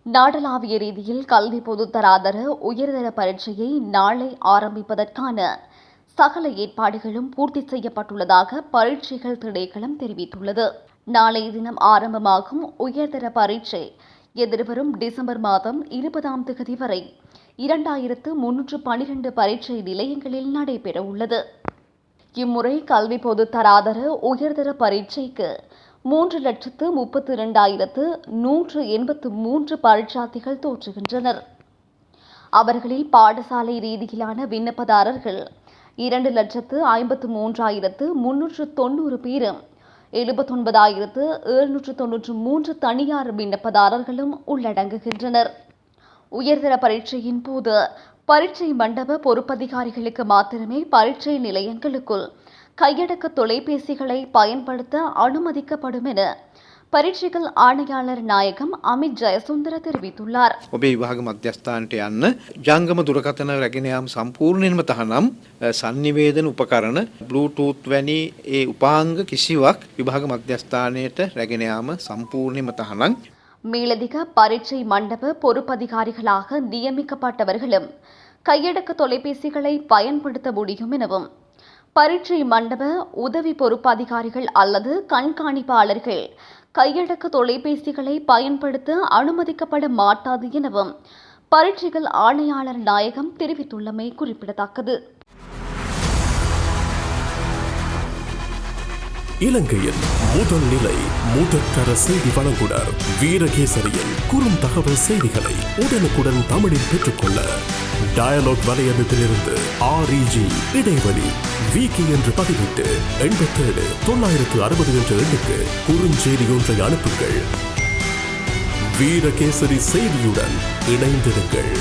நாடளாவிய ரீதியில் கல்வி பொதுத்தராதர உயர்தர பரீட்சையை நாளை ஆரம்பிப்பதற்கான சகல ஏற்பாடுகளும் பூர்த்தி செய்யப்பட்டுள்ளதாக பரீட்சைகள் திணைக்களம் தெரிவித்துள்ளது. நாளைய தினம் ஆரம்பமாகும் உயர்தர பரீட்சை எதிர்வரும் டிசம்பர் மாதம் 20ஆம் தேதி வரை 2312 பரீட்சை நிலையங்களில் நடைபெறவுள்ளது. இம்முறை கல்வி பொதுத்தராதர உயர்தர பரீட்சைக்கு 3,32,183 பரீட்சார்த்திகள் தோற்றுகின்றனர். அவர்களில் பாடசாலை ரீதியிலான விண்ணப்பதாரர்கள் 2,53,390 பேரும் 79,793 தனியார் விண்ணப்பதாரர்களும் உள்ளடங்குகின்றனர். உயர்தர பரீட்சையின் போது பரீட்சை மண்டப பொறுப்பதிகாரிகளுக்கு மாத்திரமே பரீட்சை நிலையங்களுக்குள் கையடக்க தொலைபேசிகளை பயன்படுத்த அனுமதிக்கப்படும் என பரீட்சைகள் ஆணையாளர் நாயகம் අමිත් ජයසුන්දර தெரிவித்துள்ளார். ඔබේ විභාග මධ්‍යස්ථානට යන්න ජංගම දුරකථන රැගෙන යාම සම්පූර්ණයෙන්ම තහනම් sannivedana උපකරණ බ්ලූටූත් වැනි ඒ උපාංග කිසිවක් විභාග මධ්‍යස්ථානයට රැගෙන යාම සම්පූර්ණයෙන්ම තහනම්. மேலதிக பரீட்சை மண்டப பொறுப்பதிகாரிகளாக நியமிக்கப்பட்டவர்களும் கையடக்க தொலைபேசிகளை பயன்படுத்த முடியும் எனவும் பரீட்சை மண்டப உதவி பொறுப்பு அதிகாரிகள் அல்லது கண்காணிப்பாளர்கள் கையடக்க தொலைபேசிகளை பயன்படுத்த அனுமதிக்கப்பட மாட்டாது எனவும் பரீட்சைகள் ஆணையாளர் நாயகம் தெரிவித்துள்ளமை குறிப்பிடத்தக்கது. இலங்கையின் முதல் நிலை முதற்கர செய்தி வழங்குனர் வீரகேசரியின் குறுந்தகவல் செய்திகளை உடனுக்குடன் தமிழில் பெற்றுக்கொள்ள டயலாக் வலையமைப்பிலிருந்து REG இடைவெளி வீக்கி என்று பதிவிட்டு 87-960 என்ற எண்ணுக்கு குறுஞ்செய்தி ஒன்றை அனுப்புங்கள். வீரகேசரி செய்தியுடன் இணைந்திருங்கள்.